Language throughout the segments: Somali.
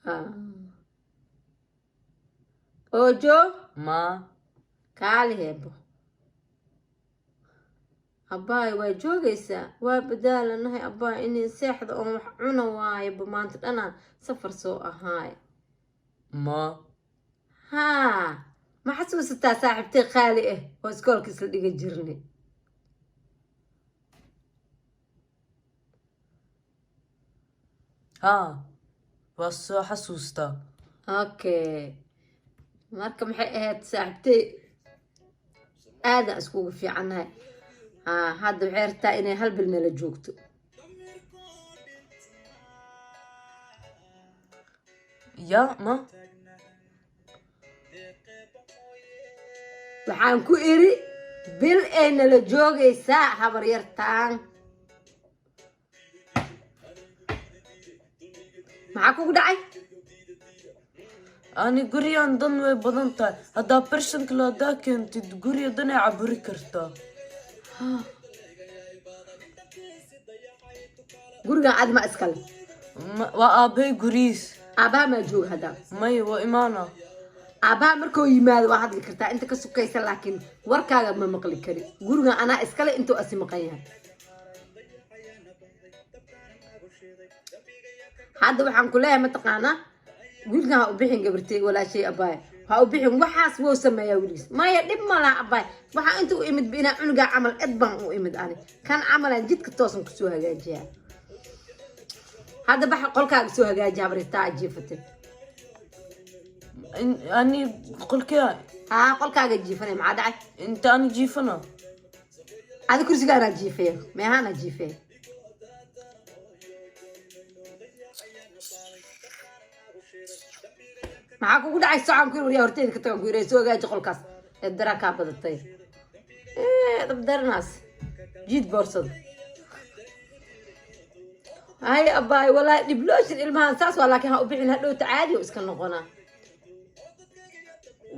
آه. أوجو ما كالي هبو أباي وجوجيسا وبدال إنها أباي إني ساحد أو عنا واي بمانت أنا سفر سوء هاي ما ها ما حسوس تا صاحبتي خالي إيه وسكولك سلدي جرني ها بس حسوستا أوكي marka maxay ahayd saaxiibtay aada iskugu fiicannahay hadda waxay rabtaa inay hal bil nala joogto يا ما waxaan ku iri bil ay nala joogaysaa habar yartaan maxaa kugu dhacay أنا قريان ضن بدنتا هذا برشن كلا داك أنت قرية ضن عبري كرتا gurigan aad ma iskale وأبي قريس aabaha maa joog hadda ماي وإيمانا aabaha markuu yimaado waa hadli kartaa inta ka sukaysa laakiin warkaaga ma maqli kari gurigan anaa iskale intuu asi maqan yahay hadda waxaan ku leeyahay mataqaanaa wiilkan ha u bixin gabartay walaashay abaay ha u bixin waxaas wuu sameeyaa wiilkiis maya dhib ma laha abaay waxaa inta u imid inaa cunugaa camal cid baan u imid ani kan camalan jidka toosan kusoo hagaajiyaa hadda baxa qolkaaga soo hagaajiya habaristaa jiifatay أني قل كيا qolkaaga jiifanay maxaa dhacay أنت أنا جيفنا adi kursigaanaa jiifaya meehaanaa jiifaya maxaa kugu dhacay socon ku wariyaa horteeda ka tagan ku yiri soo hagaaji qolkaas ee daraa kaa badatay dabdaranaas jiid boorsada hay abaay walaa dhiblooshin ilmahan saas waa laakiin ha u bixin hadhowta caadi oo iska noqonaa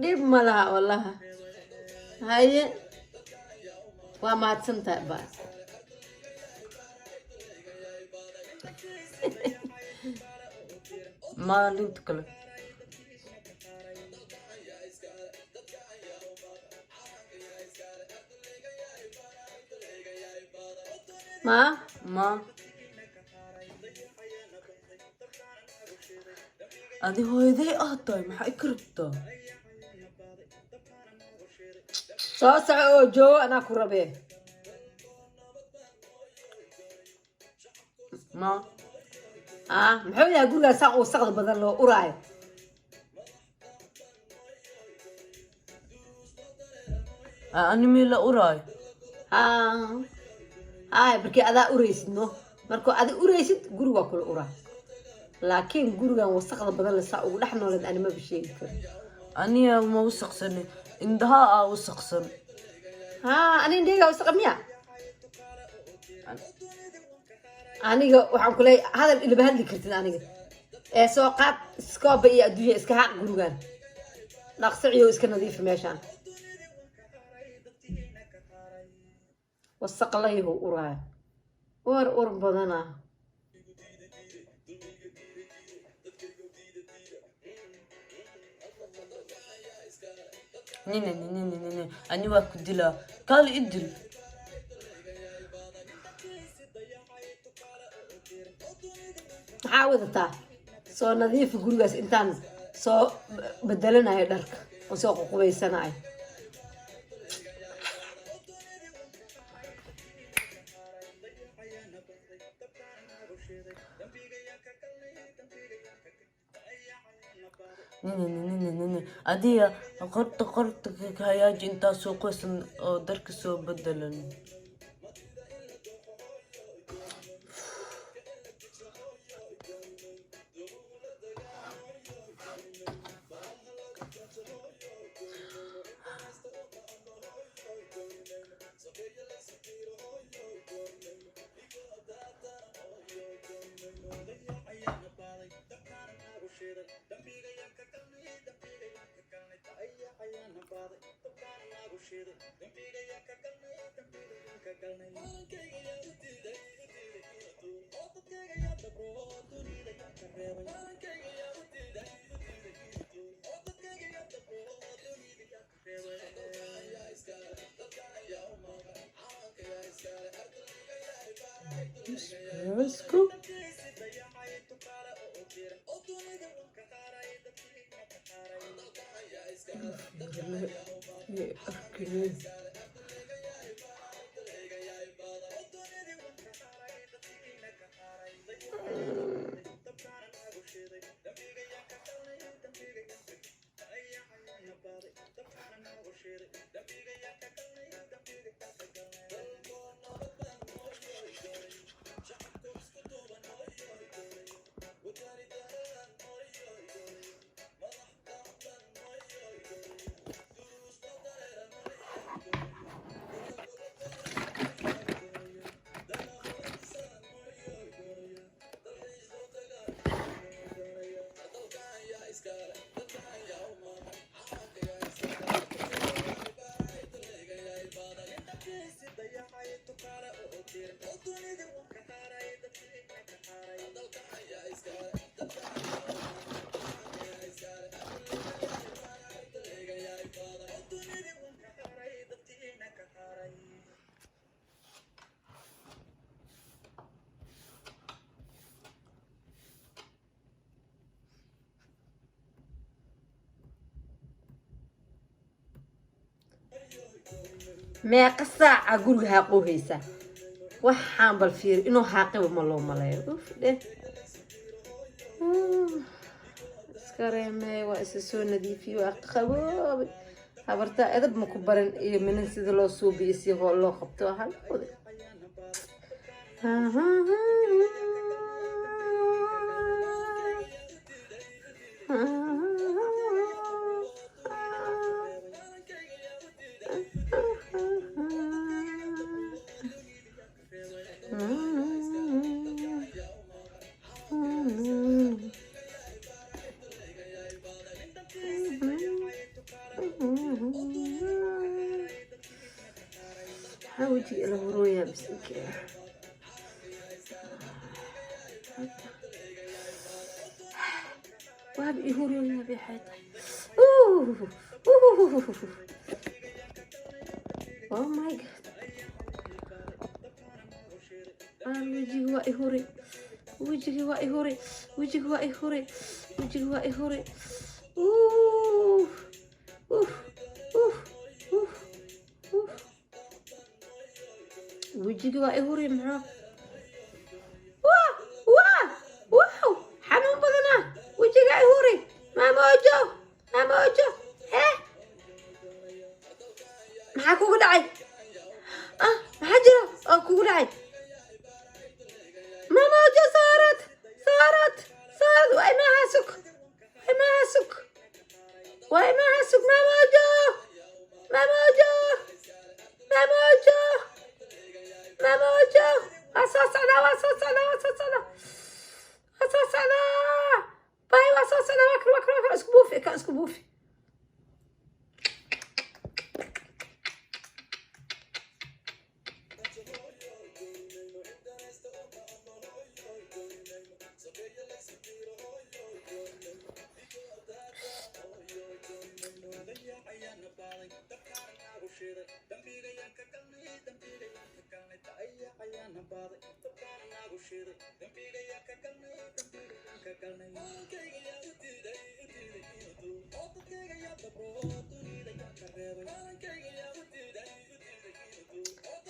dhib ma laha wallaha haye waa mahadsantahay abaay ما ننتقل ما أدي هو ذي أهطاي ما حيكربتا soo soco oo joogo anaa ku rabee ما muxuu yahay gurigaa saa uu saqda badan loo uraayo أنا ميلا أوراي hay markii adaa uraysid no markuu adi uraysid gurigaa kula uraa laakiin gurigan wasaqda badan le saa ugu dhex nooleed ani maba sheegi karo أنا ما وسقسني إندها وسقسن ani indheygaa wasaqa miya aniga waxaan ku leeyahay hadal ilaba hadli kartid aniga ee soo qaad iskooba iyo adduunya iska haaq gurigan dhaqsiciyo iska nadiifi meeshaan wasaq layhu uraayo war ur badana نيني أنا واكدلا قال إدل maxaa wadataa soo nadiifi gurigaas intaan soo bedelanayo dharka oo soo ququbaysanayo نيني أدي قرط كهياج أنت سوق وسن أو درك سو بدلن اسكو meeqa saaca guriga haaqoohaysa waxaan bal fiiri inuu haaqiba ma loo maleeyo uf dheh iskareemee waa isa soo nadiifiye waa qaboobay habartaa edab ma ku barin iyo minin sida loo suubiyo si hoo loo qabto halowde حاولتي إلى هرويا بس كده وابي هرويا بحياتي اوه ماي جاد وجهي واي هوري وجهي واي هوري وجهي واي هوري وجهي واي هوري اوه اوه اوه اوه اوه وجهي واي هوري معاه واه واه واو حنون بدنا وجهي واي هوري ما موجو ما موجو ها maxaa kugu dhacay maxaa jira oo kugu dhacay mamoojo saarad saarad saarad waa imaha sug imaha sug waa imaha sug mamoojo mamoojo mamoojo mamoojo waa soo socdaa waa soo socdaa waa soo socdaa waa soo socdaa bay waa soo socdaa waa kala isku buufi ka isku buufi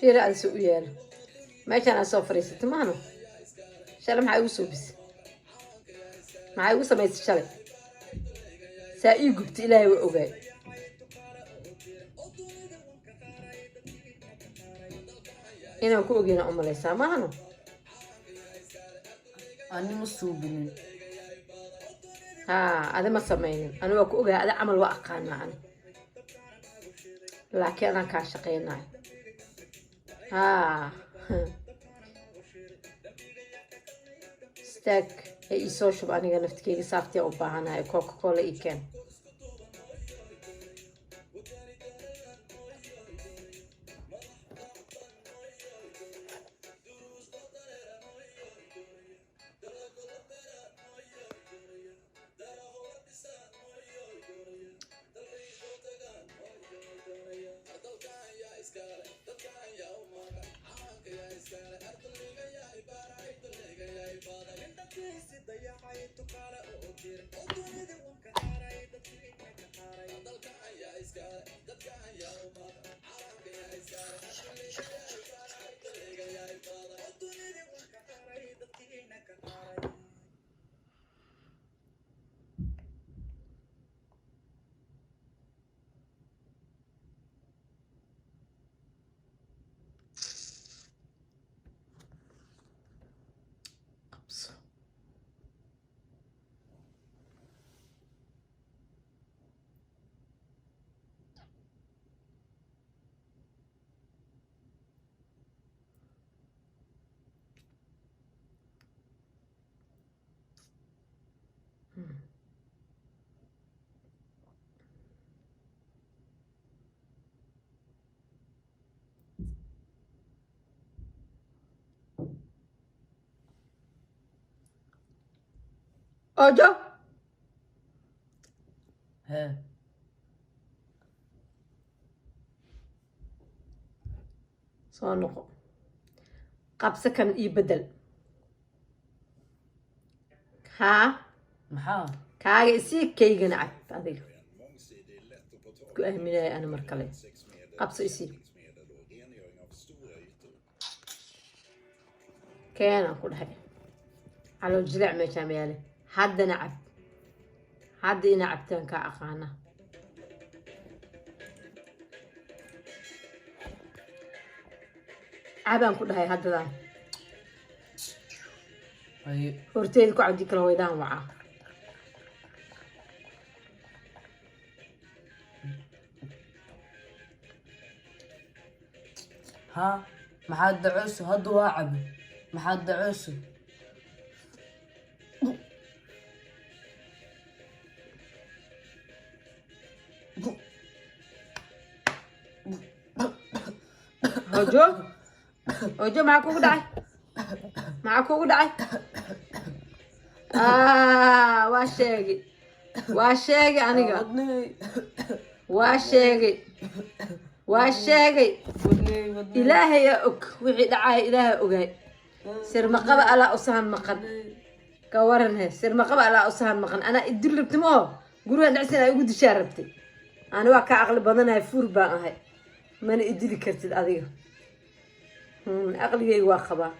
في رأس ويانا ما كان أصوف ريست مانو شلم معي وسوبس معي وسميت شلم سائي قبت إلهي وأوغاي إنا كوغينا أم ليسا مانو أنا مصوبين هذا ما سمعين أنا وكوغا هذا عمل وأقانا عنه لكن أنا كاشقينا استاك هي soo shub aniga naftkeyga saaftii u baahanahay coca cola ii keen ojo ها soo noqo qabso kan ii bedel haa محا kaaga isii kaygana cad adiga ku aaminaya ana mar kale qabso isii keenan ku dhahay calool jilaac meeshaan ma yaale haddana cab hadda ina cabtaan kaa aqaana cabaan ku dhahay haddadaan أي horteeda ku cabdi kala waydaan wacaa ها محد دعوسو هدو واعب محد دعوسو ojo ojo maxaa kugu dhacay maxaa kugu dhacay waa sheegay aniga waa sheegay ilaahay yaa og wixii dhacaya ilaahay ogaay sirmaqaba alaa usahan maqan ka waran he sirmaqaba alaa usahan maqan anaa idil rabtimo oo gurigan dhacsan ay ugu dishaa rabtay ani waa ka aqli badanahay fuur baan ahay mana idili kartid adiga aqligayga waa qabaa